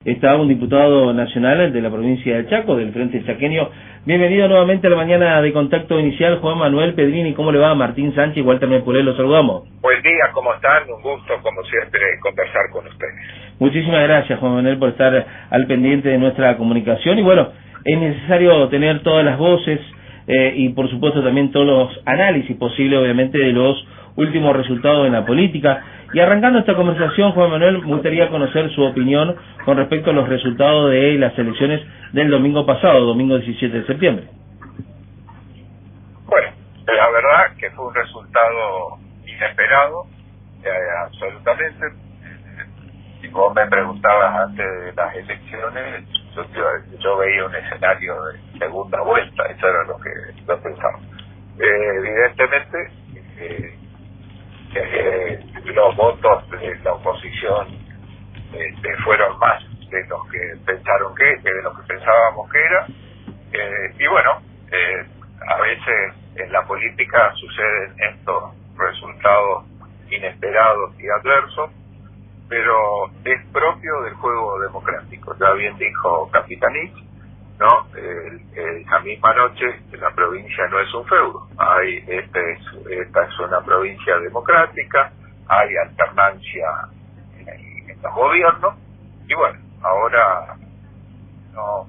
está un diputado nacional de la provincia del Chaco, del Frente Chaqueño. Bienvenido nuevamente a la mañana de Contacto Inicial, Juan Manuel Pedrini. ¿Cómo le va? Martín Sánchez y Walter Mepulé, los saludamos. Buen día, ¿cómo están? Un gusto, como siempre, conversar con ustedes. Muchísimas gracias, Juan Manuel, por estar al pendiente de nuestra comunicación. Y bueno, es necesario tener todas las voces y, por supuesto, también todos los análisis posibles, obviamente, de los últimos resultados en la política. Y arrancando esta conversación, Juan Manuel, me gustaría conocer su opinión con respecto a los resultados de las elecciones del domingo pasado, domingo 17 de septiembre. Bueno, la verdad que fue un resultado inesperado, absolutamente. Si vos me preguntabas antes de las elecciones, yo veía un escenario de segunda vuelta, eso era lo que yo pensaba. Evidentemente, los votos de la oposición fueron más de los que pensaron de lo que pensábamos que era, y bueno, a veces en la política suceden estos resultados inesperados y adversos, pero es propio del juego democrático. Ya bien dijo Capitanich, ¿no? Esa misma noche, la provincia no es un feudo. Esta es una provincia democrática, hay alternancia en los gobiernos, y bueno, ahora no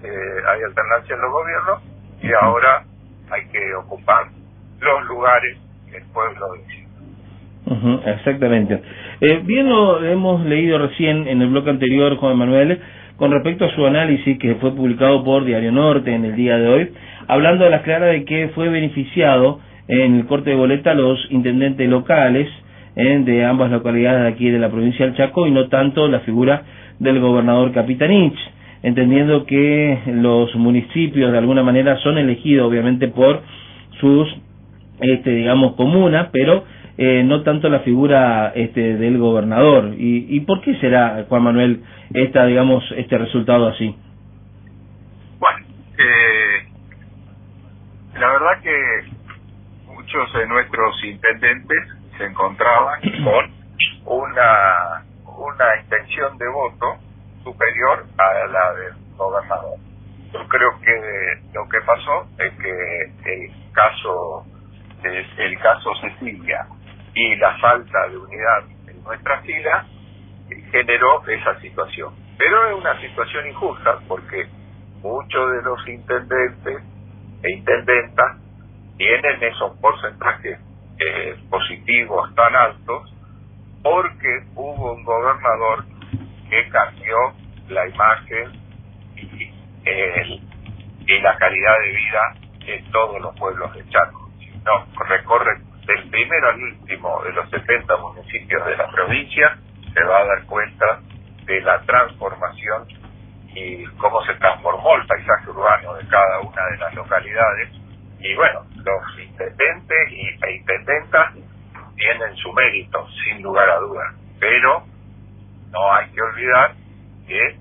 hay alternancia en los gobiernos, y ahora hay que ocupar los lugares que el pueblo decide. Exactamente. Bien lo hemos leído recién en el bloque anterior, Juan Manuel, con respecto a su análisis que fue publicado por Diario Norte en el día de hoy, hablando a las claras de que fue beneficiado en el corte de boleta los intendentes locales de ambas localidades de aquí de la provincia del Chaco y no tanto la figura del gobernador Capitanich, entendiendo que los municipios de alguna manera son elegidos obviamente por sus digamos comunas, pero no tanto la figura del gobernador. ¿Y por qué será, Juan Manuel, este resultado así? Bueno, la verdad que muchos de nuestros intendentes se encontraban con una intención de voto superior a la del gobernador. Yo creo que lo que pasó es que el caso Cecilia y la falta de unidad en nuestra fila generó esa situación. Pero es una situación injusta porque muchos de los intendentes e intendentas tienen esos porcentajes positivos tan altos porque hubo un gobernador que cambió la imagen y la calidad de vida de todos los pueblos de Chaco. Si uno recorre del primero al último de los 70 municipios de la provincia, se va a dar cuenta de la transformación y cómo se transformó el paisaje urbano de cada una de las localidades. Y bueno, los intendentes e intendentas tienen su mérito, sin lugar a dudas, pero no hay que olvidar que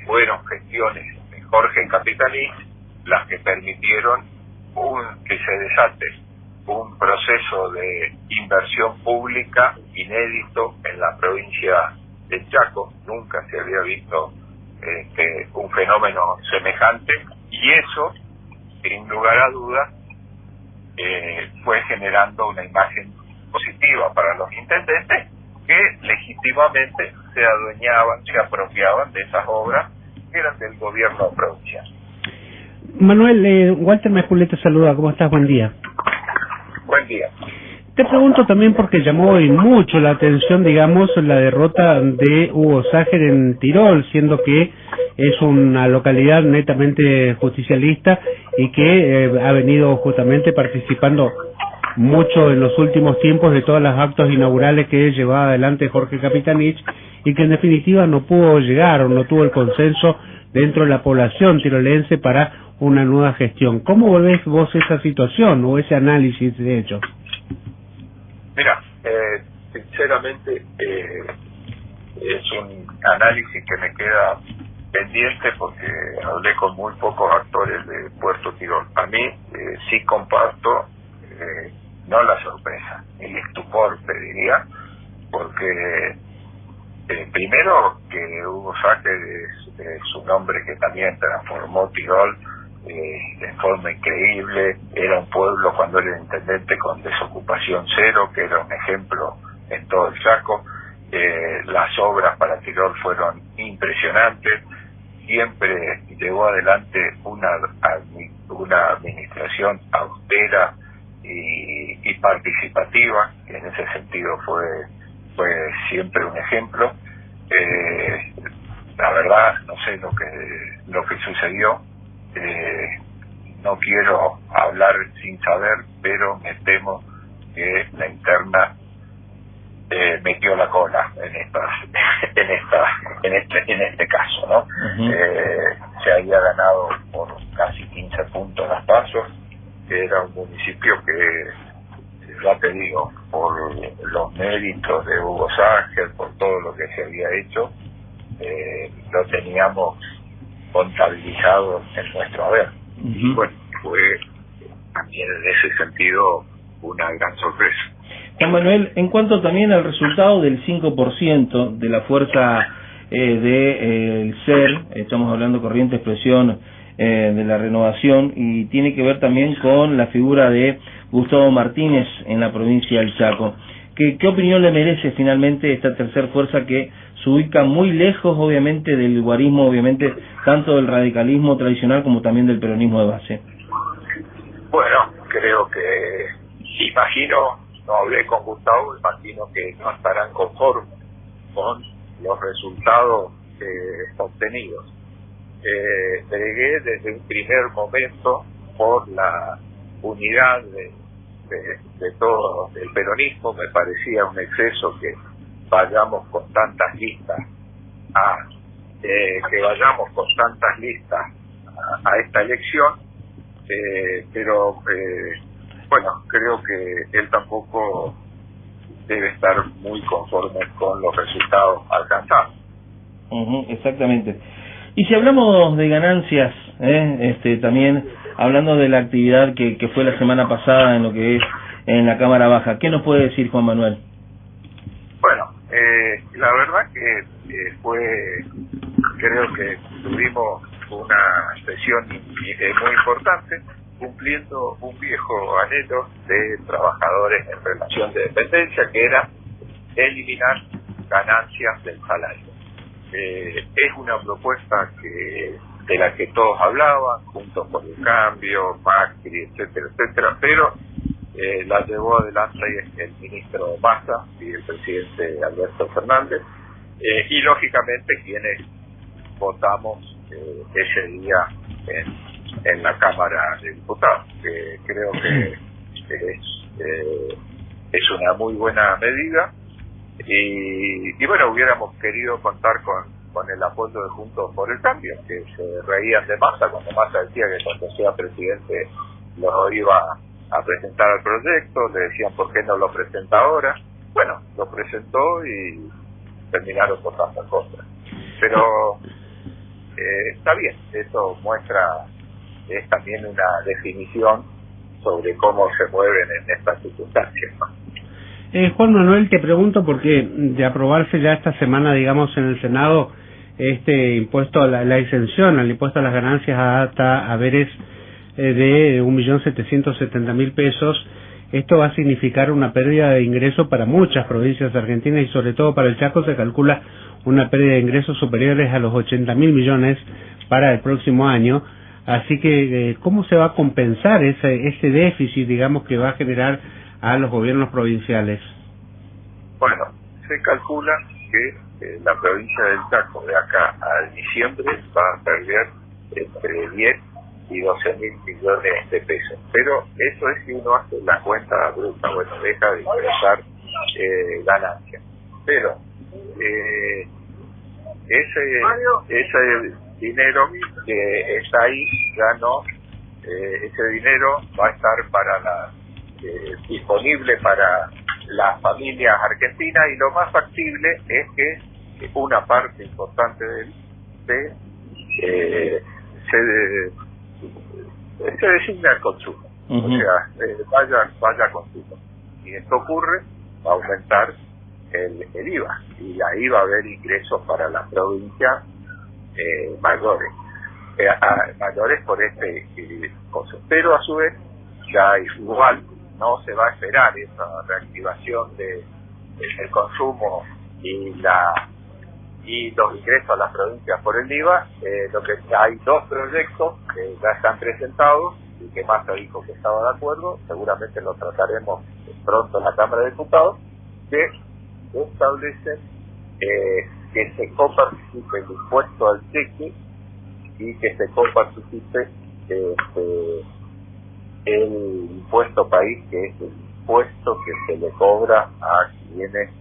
fueron gestiones de Jorge Capitanich las que permitieron que se desate un proceso de inversión pública inédito en la provincia de Chaco. Nunca se había visto un fenómeno semejante, y eso, sin lugar a dudas, fue generando una imagen positiva para los intendentes que legítimamente se adueñaban, se apropiaban de esas obras que eran del gobierno provincial. Manuel, Walter Mepulé te saluda, ¿cómo estás? Buen día. Buen día. Te pregunto también porque llamó hoy mucho la atención, digamos, la derrota de Hugo Ságer en Tirol, siendo que es una localidad netamente justicialista y que ha venido justamente participando mucho en los últimos tiempos de todos los actos inaugurales que llevaba adelante Jorge Capitanich, y que en definitiva no pudo llegar o no tuvo el consenso dentro de la población tirolense para una nueva gestión. ¿Cómo volvés vos esa situación o ese análisis de hecho? Mira, sinceramente es un análisis que me queda pendiente porque hablé con muy pocos actores de Puerto Tirol. A mí sí comparto, no la sorpresa, el estupor, te diría, porque Primero que Hugo Sácher es un hombre que también transformó Tirol de forma increíble. Era un pueblo cuando era intendente con desocupación cero, que era un ejemplo en todo el Chaco. Las obras para Tirol fueron impresionantes. Siempre llevó adelante una administración austera y participativa, que en ese sentido fue siempre un ejemplo. La verdad no sé lo que sucedió, no quiero hablar sin saber, pero me temo que la interna metió la cola en este caso, ¿no? Se había ganado por casi 15 puntos las PASO. Era un municipio que, ya te digo, por los méritos de Hugo Sácher, por todo lo que se había hecho, lo teníamos contabilizado en nuestro haber. Y bueno, fue también en ese sentido una gran sorpresa. Juan Manuel, en cuanto también al resultado del 5% de la fuerza del SER, estamos hablando Corriente Expresión de la Renovación, y tiene que ver también con la figura de Gustavo Martínez en la provincia del Chaco. ¿Qué opinión le merece finalmente esta tercer fuerza que se ubica muy lejos, obviamente, del guarismo, obviamente, tanto del radicalismo tradicional como también del peronismo de base? Bueno, creo que, no hablé con Gustavo, imagino que no estarán conformes con los resultados obtenidos. Bregué desde un primer momento por la unidad de todo el peronismo. Me parecía un exceso que vayamos con tantas listas a esta elección, pero bueno, creo que él tampoco debe estar muy conforme con los resultados alcanzados. Exactamente. Y si hablamos de ganancias, también hablando de la actividad que fue la semana pasada en lo que es en la Cámara Baja, ¿qué nos puede decir Juan Manuel? Bueno, la verdad que creo que tuvimos una sesión muy importante, cumpliendo un viejo anhelo de trabajadores en relación de dependencia, que era eliminar ganancias del salario. Es una propuesta de la que todos hablaban, Juntos por el Cambio, Macri, etcétera, pero la llevó adelante el ministro Massa y el presidente Alberto Fernández, y lógicamente quienes votamos ese día en la Cámara de Diputados, que creo que es una muy buena medida. Y bueno, hubiéramos querido contar con el apoyo de Juntos por el Cambio, que se reían de Massa cuando Massa decía que cuando sea presidente lo iba a presentar al proyecto. Le decían, ¿por qué no lo presenta ahora? Bueno, lo presentó y terminaron votando en contra. Pero está bien, eso es también una definición sobre cómo se mueven en estas circunstancias, ¿no? Juan Manuel, te pregunto porque de aprobarse ya esta semana, digamos, en el Senado, este impuesto, la exención al impuesto a las ganancias hasta haberes de 1.770.000 pesos, esto va a significar una pérdida de ingresos para muchas provincias argentinas y sobre todo para el Chaco se calcula una pérdida de ingresos superiores a los 80.000 millones para el próximo año. Así que, ¿cómo se va a compensar ese déficit, digamos, que va a generar a los gobiernos provinciales? Bueno, se calcula que la provincia del Chaco de acá a diciembre va a perder entre 10 y 12.000 millones de pesos. Pero eso es si uno hace la cuenta bruta, bueno, deja de ingresar ganancias. Pero ese dinero que está ahí ya no, ese dinero va a estar disponible para las familias argentinas, y lo más factible es que una parte importante de se designa el consumo, o sea, vaya a consumo. Si esto ocurre, va a aumentar el IVA, y ahí va a haber ingresos para la provincia mayores por este costo. Pero a su vez, ya igual no se va a esperar esa reactivación del consumo y los ingresos a las provincias por el IVA. Lo que hay dos proyectos que ya están presentados y que Massa dijo que estaba de acuerdo, seguramente lo trataremos pronto en la Cámara de Diputados, que establecen que se coparticipe el impuesto al cheque y que se coparticipe el impuesto país, que es el impuesto que se le cobra a quienes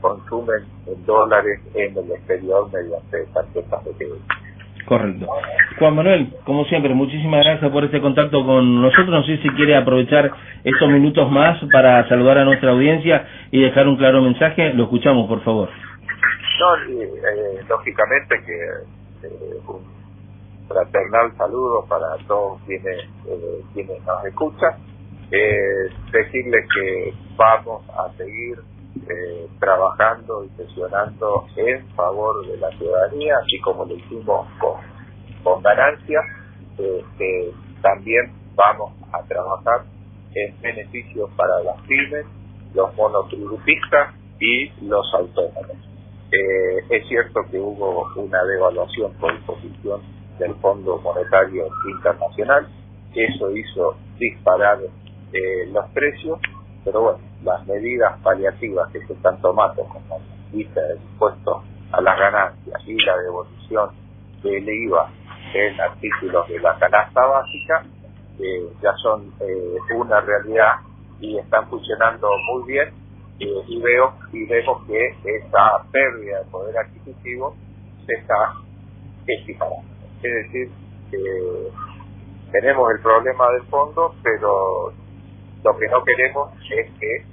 consumen en dólares en el exterior mediante tarjetas de crédito. Correcto. Juan Manuel, como siempre, muchísimas gracias por este contacto con nosotros. No sé si quiere aprovechar estos minutos más para saludar a nuestra audiencia y dejar un claro mensaje. Lo escuchamos, por favor. No, lógicamente que un fraternal saludo para todos quienes nos escuchan. Decirles que vamos a seguir trabajando y sesionando en favor de la ciudadanía, así como lo hicimos con ganancia. También vamos a trabajar en beneficios para las pymes, los monotributistas y los autónomos. Es cierto que hubo una devaluación por imposición del Fondo Monetario Internacional, eso hizo disparar los precios, pero bueno, las medidas paliativas que se están tomando, como la quita del impuesto a las ganancias y la devolución del IVA en artículos de la canasta básica, ya son una realidad y están funcionando muy bien, y vemos que esa pérdida de poder adquisitivo se está equiparando. Es decir, tenemos el problema del fondo, pero lo que no queremos es que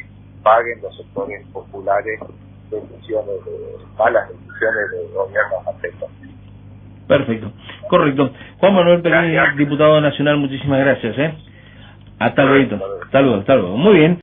paguen los sectores populares malas decisiones de gobiernos anteriores. Perfecto, correcto. Juan Manuel Perini, diputado nacional, muchísimas gracias. Hasta luego. Hasta luego. Muy bien.